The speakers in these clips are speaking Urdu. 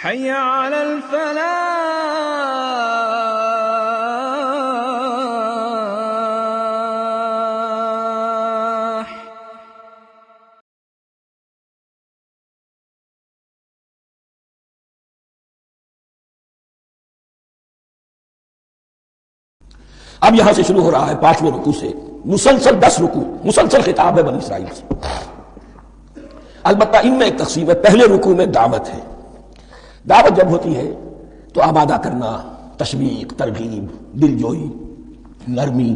حي على الفلاح. اب یہاں سے شروع ہو رہا ہے 5ویں رکوع سے مسلسل 10 رکوع، مسلسل خطاب ہے بنی اسرائیل سے۔ البتہ ان میں ایک تقسیم ہے۔ پہلے رکوع میں دعوت ہے۔ دعوت جب ہوتی ہے تو آمادہ کرنا، تشویق، ترغیب، دل جوئی، نرمی،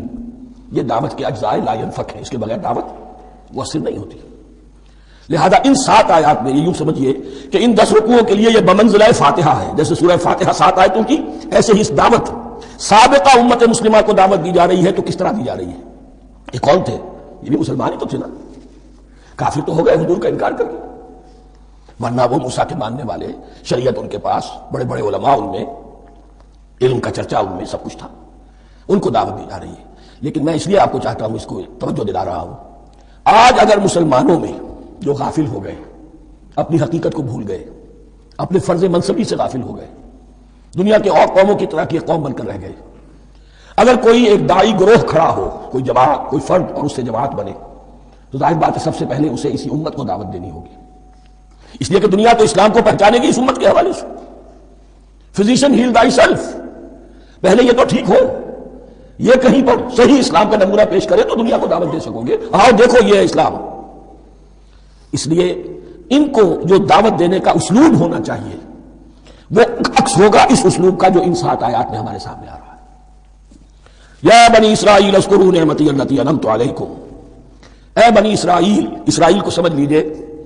یہ دعوت کے اجزاء لا ينفک ہیں، اس کے بغیر دعوت مؤثر نہیں ہوتی۔ لہذا ان 7 آیات میں یہ یوں سمجھیے کہ ان 10 رکوعوں کے لیے یہ بمنزلہ فاتحہ ہے۔ جیسے سورہ فاتحہ 7 آیتوں کی، ایسے ہی اس دعوت سابقہ امت مسلمہ کو دعوت دی جا رہی ہے۔ تو کس طرح دی جا رہی ہے؟ یہ کون تھے؟ یہ بھی مسلمان ہی تو تھے نا، کافر تو ہو گئے حضور کا انکار کر کے، ورنہ وہ موسیٰ کے ماننے والے، شریعت ان کے پاس، بڑے بڑے علماء ان میں، علم کا چرچا ان میں، سب کچھ تھا، ان کو دعوت دی جا رہی ہے۔ لیکن میں اس لیے آپ کو چاہتا ہوں، اس کو توجہ دلا رہا ہوں، آج اگر مسلمانوں میں جو غافل ہو گئے، اپنی حقیقت کو بھول گئے، اپنے فرض منصبی سے غافل ہو گئے، دنیا کے اور قوموں کی طرح کی قوم بن کر رہ گئے، اگر کوئی ایک داعی گروہ کھڑا ہو، کوئی جماعت، کوئی فرد، اور اس سے جماعت بنے، تو ظاہر بات ہے سب سے پہلے اسے اسی امت کو دعوت دینی ہوگی، اس لیے کہ دنیا تو اسلام کو پہچانے گی اس امت کے حوالے سے۔ فزیشین ہیل تھائی سیلف، پہلے یہ تو ٹھیک ہو، یہ کہیں پر صحیح اسلام کا نمونہ پیش کرے تو دنیا کو دعوت دے سکو گے، آؤ دیکھو یہ ہے اسلام۔ اس لیے ان کو جو دعوت دینے کا اسلوب ہونا چاہیے وہ عکس ہوگا اس اسلوب کا جو ان 7 آیات میں ہمارے سامنے آ رہا ہے۔ یا بنی اسرائیل اذکروا نعمتی التی انعمت علیکم، اے بنی اسرائیل، اسرائیل کو سمجھ لیجئے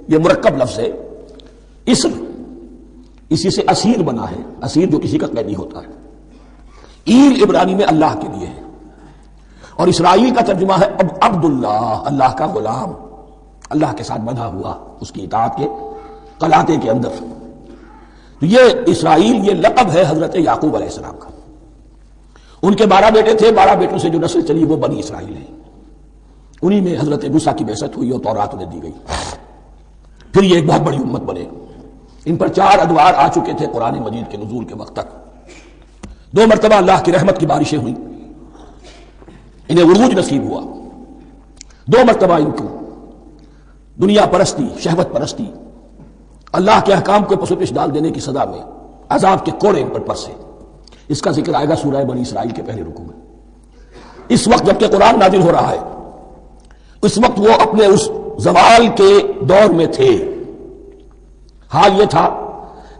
یہ مرکب لفظ ہے، اسم، اسی سے اسیر بنا ہے، اسیر جو کسی کا قیدی ہوتا ہے۔ ایل عبرانی میں اللہ کے لیے ہے، اور اسرائیل کا ترجمہ ہے عبداللہ، اللہ کا غلام، اللہ کے ساتھ بندھا ہوا، اس کی اطاعت کے قلاتے کے اندر۔ تو یہ اسرائیل، یہ لقب ہے حضرت یعقوب علیہ السلام کا۔ ان کے 12 بیٹے تھے، 12 بیٹوں سے جو نسل چلی وہ بنی اسرائیل ہے، انہی میں حضرت موسیٰ کی بعثت ہوئی اور تورات انہیں دی گئی، پھر یہ ایک بہت بڑی امت بنے۔ ان پر 4 ادوار آ چکے تھے قرآن مجید کے نزول کے وقت تک، 2 مرتبہ اللہ کی رحمت کی بارشیں ہوئیں، انہیں عروج نصیب ہوا، 2 مرتبہ ان کو دنیا پرستی، شہوت پرستی، اللہ کے احکام کو پس و پیش ڈال دینے کی سزا میں عذاب کے کوڑے ان پر پرسے۔ اس کا ذکر آئے گا سورہ بنی اسرائیل کے پہلے رکوع میں۔ اس وقت جب کہ قرآن نازل ہو رہا ہے، اس وقت وہ اپنے اس زوال کے دور میں تھے۔ حال یہ تھا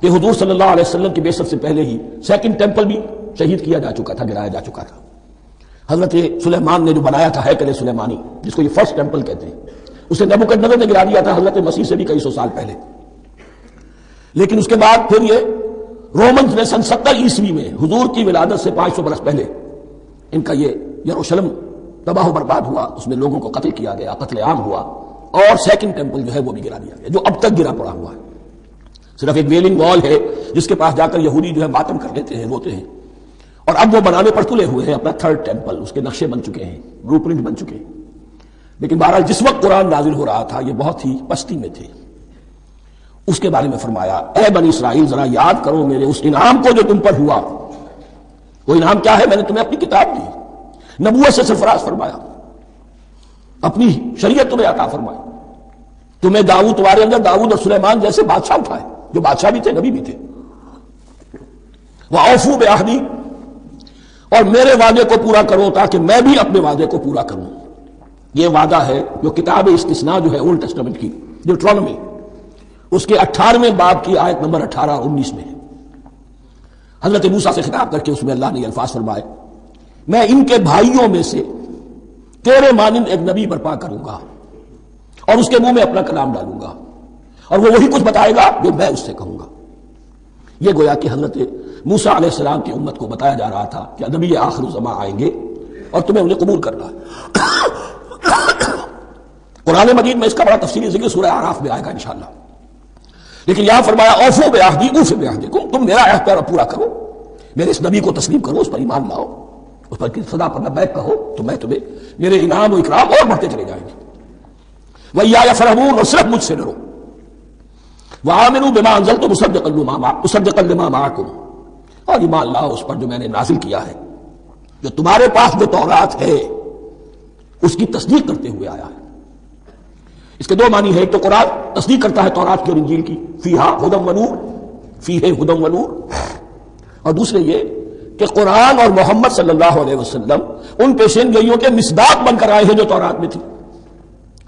کہ حضور صلی اللہ علیہ وسلم کی بعثت سے پہلے ہی 2nd ٹیمپل بھی شہید کیا جا چکا تھا، گرایا جا چکا تھا۔ حضرت سلیمان نے جو بنایا تھا ہیکل سلیمانی، جس کو یہ 1st ٹیمپل کہتے ہیں، اسے نبوکدنضر نے گرا دیا تھا حضرت مسیح سے بھی کئی 100 سال پہلے۔ لیکن اس کے بعد پھر یہ رومنز نے سن 70 عیسوی میں حضور کی ولادت سے 500 برس پہلے ان کا یہ یروشلم تباہ و برباد ہوا، اس میں لوگوں کو قتل کیا گیا، قتل عام ہوا، اور 2nd ٹیمپل جو ہے وہ بھی گرا دیا گیا، جو اب تک گرا پڑا ہوا ہے۔ صرف ایک ویلنگ وال ہے جس کے پاس جا کر یہودی جو ہے ماتم کر لیتے ہیں، روتے ہیں، اور اب وہ بنانے پر تلے ہوئے ہیں اپنا 3rd ٹیمپل، اس کے نقشے بن چکے ہیں، بلو پرنٹ بن چکے ہیں۔ لیکن بہرحال جس وقت قرآن نازل ہو رہا تھا یہ بہت ہی پستی میں تھے۔ اس کے بارے میں فرمایا، اے بنی اسرائیل ذرا یاد کرو میرے اس انعام کو جو تم پر ہوا۔ وہ انعام کیا ہے؟ میں نے تمہیں اپنی کتاب دی، نبوت سے سرفراز فرمایا، اپنی شریعت تمہیں عطا فرمائی، تمہیں داؤد، تمہارے اندر داؤد اور سلیمان جیسے بادشاہ اٹھائے، جو بادشاہ بھی تھے، نبی بھی تھے۔ وَأَوْفُوا بِعَهْدِي، اور میرے وعدے کو پورا کرو تاکہ میں بھی اپنے وعدے کو پورا کروں۔ یہ وعدہ ہے جو کتاب استثناء جو ہے اولڈ ٹیسٹمنٹ کی، ڈیوٹرانومی، اس کے 18ویں باب کی آیت نمبر 18 اور 19 میں حضرت موسیٰ سے خطاب کر کے اس میں اللہ نے یہ الفاظ فرمائے، میں ان کے بھائیوں میں سے تیرے مانند ایک نبی برپا کروں گا اور اس کے منہ میں اپنا کلام ڈالوں گا، اور وہ وہی کچھ بتائے گا جو میں اس سے کہوں گا۔ یہ گویا کہ حضرت موسیٰ علیہ السلام کی امت کو بتایا جا رہا تھا کہ نبی آخر الزمان آئیں گے اور تمہیں انہیں قبول کرنا ہے۔ قرآن مجید میں اس کا بڑا تفصیلی ذکر سورہ اعراف میں آئے گا انشاءاللہ، لیکن یہاں فرمایا اوفوا بعہدی اوف بعہدکم، تم میرا عہد پورا کرو، میرے اس نبی کو تسلیم کرو، اس پر ایمان لاؤ، اس پر صدا پر لبیک کہو، تو میں تمہیں میرے انعام و اکرام اور بڑھتے چلے جائیں گے۔ وَإِيَّايَ فَارْهَبُونَ، اور صرف مجھ سے ڈرو۔ وآمنوا بما انزلت مصدقا لما معکم، اور ایمان لاؤ اس پر جو میں نے نازل کیا ہے، جو تمہارے پاس جو تورات ہے اس کی تصدیق کرتے ہوئے آیا ہے۔ اس کے دو معنی ہے، ایک تو قرآن تصدیق کرتا ہے تورات کی اور انجیل کی، فیہا ھدی ونور، فیہ ھدی ونور، اور دوسرے یہ کہ قرآن اور محمد صلی اللہ علیہ وسلم ان پیشین گوئیوں کے مصداق بن کر آئے ہیں جو تورات میں تھی،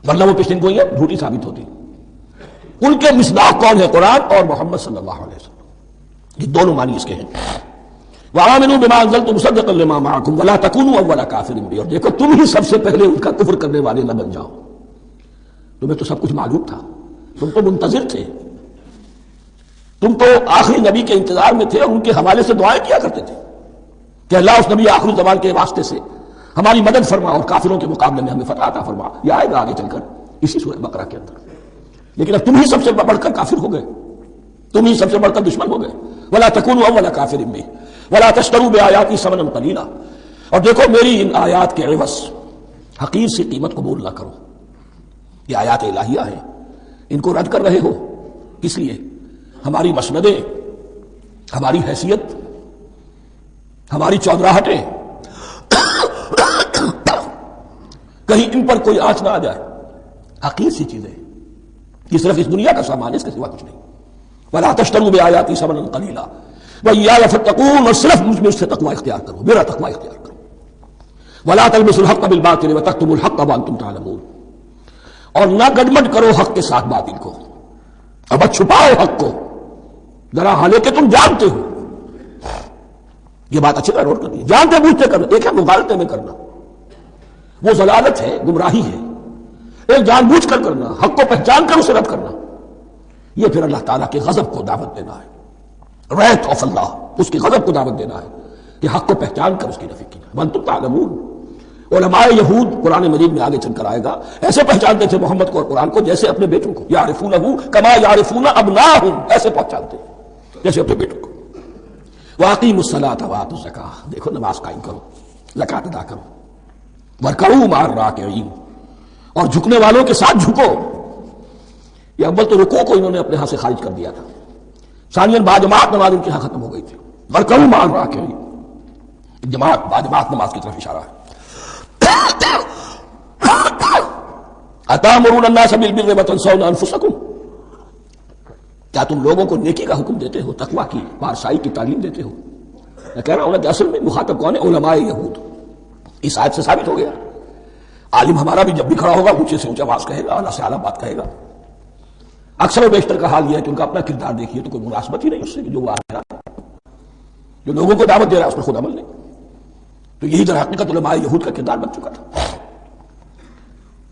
ورنہ وہ پیشین گوئیاں جھوٹی ثابت ہوتی۔ ان کے مصداق کون ہے؟ قرآن اور محمد صلی اللہ علیہ وسلم، یہ دونوں معنی اس کے ہیں۔ وآمنوا بما انزلت مصدقا لما معکم ولا تکونوا اول کافر بہ، اور دیکھو تم ہی سب سے پہلے ان کا کفر کرنے والے نہ بن جاؤ، تمہیں تو سب کچھ معلوم تھا، تم تو منتظر تھے، تم تو آخری نبی کے انتظار میں تھے اور ان کے حوالے سے دعائیں کیا کرتے تھے کہ اللہ اس نبی آخری زمان کے واسطے سے ہماری مدد فرما اور کافروں کے مقابلے میں ہمیں فتح عطا فرما۔ یہ آئے گا آگے چل کر اسی سورہ بقرہ کے اندر۔ لیکن اب تم ہی سب سے بڑھ کر کافر ہو گئے، تم ہی سب سے بڑھ کر دشمن ہو گئے۔ ولا تکونوا اول کافر بہ ولا تشتروا بآیاتی ثمنا قلیلا، اور دیکھو میری ان آیات کے عوض حقیر سی قیمت قبول نہ کرو۔ یہ آیات الہیہ ہیں، ان کو رد کر رہے ہو کس لیے؟ ہماری مسندیں، ہماری حیثیت، ہماری چودراہٹیں، کہیں ان پر کوئی آنچ نہ آ جائے۔ حقیر سی چیزیں، یہ صرف اس دنیا کا سامان ہے، اس کے سوا کچھ نہیں۔ ولا تشتروا بآیاتی ثمنا قلیلا وإیایا فاتقون، اور صرف مجھ سے تقوی اختیار کرو، میرا تقوی اختیار کرو۔ ولا تلبسوا الحق بالباطل وتکتموا الحق وانتم تعلمون، اور نہ گڈمڈ کرو حق کے ساتھ باطل کو، اب چھپاؤ حق کو ذرا، حالانکہ تم جانتے ہو۔ یہ بات اچھی طرح نوٹ کرنی ہے، جانتے بوجھتے کرنا، ایک ہے مغالطے میں کرنا، وہ ضلالت ہے، گمراہی ہے، ایک جان بوجھ کر کرنا، حق کو پہچان کر اسے رد کرنا، یہ پھر اللہ تعالیٰ کے غضب کو دعوت دینا ہے، wrath of اللہ، اس کی غضب کو دعوت دینا ہے کہ حق کو پہچان کر اس کی نفی کی جائے۔ وانتم تعلمون، علماء یہود قرآن مجید میں آگے چل کر آئے گا، ایسے پہچانتے تھے محمد کو اور قرآن کو جیسے اپنے بیٹوں کو، یعرفونہ کما یعرفون ابناءہم، ایسے پہچانتے جیسے اپنے بیٹوں کو۔ واقیموا الصلاۃ وآتوا الزکاۃ، دیکھو نماز قائم کرو، زکوٰۃ ادا کرو، وارکعوا مع الراکعین، اور جھکنے والوں کے ساتھ جھکو۔ یہ اول تو رکوع کو انہوں نے اپنے ہاں سے خارج کر دیا تھا، ثانیاً باجماعت نماز ان کے ہاں ختم ہو گئی تھی۔ وارکعوا مع الراکعین، جماعت باجماعت نماز کی طرف اشارہ ہے۔ اتامرون الناس بالبر وتنسون انفسکم، کیا تم لوگوں کو نیکی کا حکم دیتے ہو، تقویٰ کی، پارسائی کی تعلیم دیتے ہو؟ میں کہہ رہا ہوں کہ اصل میں مخاطب کون ہے؟ علماء یہود۔ اس آیت سے ثابت ہو گیا عالم ہمارا بھی جب بھی کھڑا ہوگا اونچے سے اونچا آواز کہے گا، اعلیٰ سے اعلیٰ بات کہے گا۔ اکثر و بیشتر کا حال یہ ہے کہ ان کا اپنا کردار دیکھیے تو کوئی مناسبت ہی نہیں اس سے، کہ جو وہ آ رہا ہے، جو لوگوں کو دعوت دے رہا ہے اس پر خود عمل نہیں۔ تو یہی در حقیقت علماء یہود کا کردار بن چکا تھا۔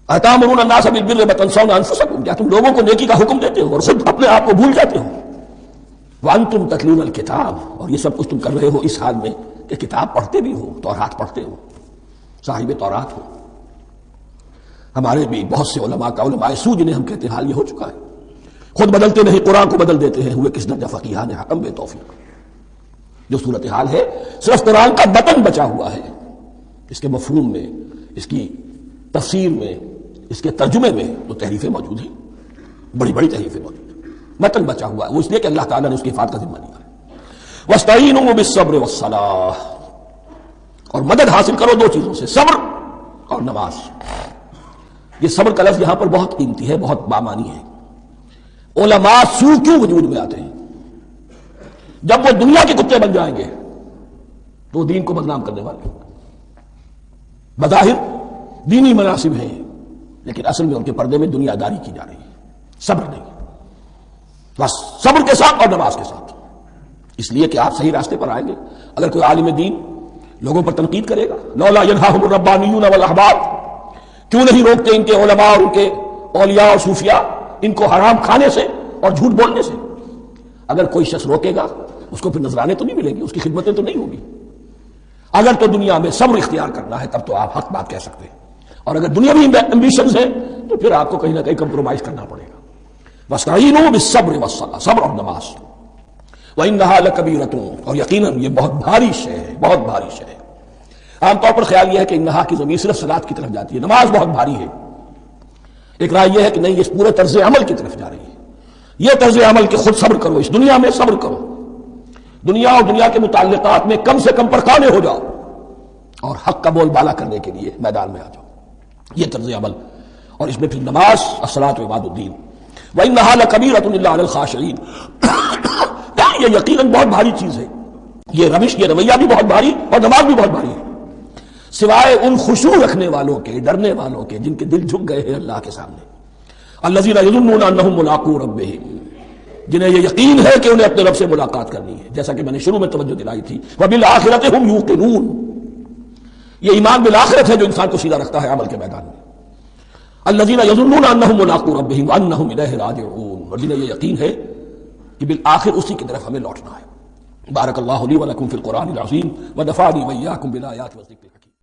اتامرون الناس بالبر وتنسون انفسکم، کیا تم لوگوں کو نیکی کا حکم دیتے ہو اور خود اپنے آپ کو بھول جاتے ہو؟ وانتم تتلون الکتاب، اور یہ سب کچھ تم کر رہے ہو اس حال میں کہ کتاب پڑھتے بھی ہو، تورات پڑھتے ہو، صاحب تورات ہو۔ ہمارے بھی بہت سے علماء کا، علماء سو جنہیں ہم کہتے ہیں، حال یہ ہو چکا ہے، خود بدلتے نہیں قرآن کو بدل دیتے ہیں، ہوئے کس درجہ فقیہان حکم بے توفیق۔ جو صورتحال ہے صرف قرآن کا بطن بچا ہوا ہے، اس کے مفہوم میں، اس کی تفسیر میں، اس کے ترجمے میں تو تحریفیں موجود ہیں، بڑی بڑی تحریفیں موجود ہیں، متن بچا ہوا ہے، وہ اس لیے کہ اللہ تعالیٰ نے اس کی حفاظت کا ذمہ لیا ہے۔ وَاسْتَعِینُوا بِالصَّبْرِ وَالصَّلَاةِ، اور مدد حاصل کرو دو چیزوں سے، صبر اور نماز۔ یہ صبر کا لفظ یہاں پر بہت قیمتی ہے، بہت بامانی ہے۔ علماء سو کیوں وجود میں آتے ہیں؟ جب وہ دنیا کے کتے بن جائیں گے تو وہ دین کو بدنام کرنے والے ہیں۔ بظاہر دینی مناسب ہیں لیکن اصل میں ان کے پردے میں دنیا داری کی جا رہی ہے، صبر نہیں، بس صبر کے ساتھ اور نماز کے ساتھ، اس لیے کہ آپ صحیح راستے پر آئیں گے۔ اگر کوئی عالم دین لوگوں پر تنقید کرے گا، لولا ینہاہم الربانیون والاحبار، کیوں نہیں روکتے ان کے علماء اور ان کے اولیاء اور صوفیاء ان کو حرام کھانے سے اور جھوٹ بولنے سے؟ اگر کوئی شخص روکے گا اس کو پھر نذرانے تو نہیں ملیں گی، اس کی خدمتیں تو نہیں ہوگی۔ اگر تو دنیا میں صبر اختیار کرنا ہے تب تو آپ حق بات کہہ سکتے ہیں، اور اگر دنیاوی ایمبیشنز ہیں تو پھر آپ کو کہیں نہ کہیں کمپرومائز کرنا پڑے گا۔ وَاسْتَعِینُوا بِالصَّبْرِ وَالصَّلَاةِ، صبر اور نماز۔ وَإِنَّهَا لَكَبِیرَةٌ، اور یقیناً یہ بہت بھاری شے ہے، بہت بھاری شے ہے۔ عام طور پر خیال یہ ہے کہ انہا کی ضمیر صرف صلاۃ کی طرف جاتی ہے، نماز بہت بھاری ہے۔ ایک رائے یہ ہے کہ نہیں، یہ پورے طرز عمل کی طرف جا رہی ہے، یہ طرز عمل کہ خود صبر کرو، اس دنیا میں صبر کرو، دنیا اور دنیا کے متعلقات میں کم سے کم پرکھانے ہو جاؤ اور حق کا بول بالا کرنے کے لیے میدان میں آ جاؤ. یہ طرز عمل. اور اس میں پھر نماز، الصلاۃ و عماد الدین. وَإِنَّهَا لَكَبِيرَةٌ إِلَّا عَلَى الْخَاشِعِينَ. یہ یقیناً بہت بھاری چیز ہے، یہ روش، یہ رویہ بھی بہت بھاری اور نماز بھی بہت بھاری ہے، سوائے ان خشوع رکھنے والوں کے، ڈرنے والوں کے، جن کے دل جھک گئے ہیں اللہ کے سامنے. الذین یظنون انہم ملاقو ربہم، جنہیں یہ یقین ہے کہ انہیں اپنے رب سے ملاقات کرنی ہے، جیسا کہ میں نے شروع میں توجہ دلائی تھی. وبالآخرۃ ہم یوقنون، یہ ایمان بالآخرت ہے جو انسان کو سیدھا رکھتا ہے عمل کے میدان میں. الذین یظنون انہم ملاقو ربہم وانہم الیہ راجعون، اور جنہیں یہ یقین ہے کہ بالآخر اسی کی طرف ہمیں لوٹنا ہے. بارک اللہ لی ولکم فی القرآن العظیم ونفعنی وإیاکم بالآیات والذکر.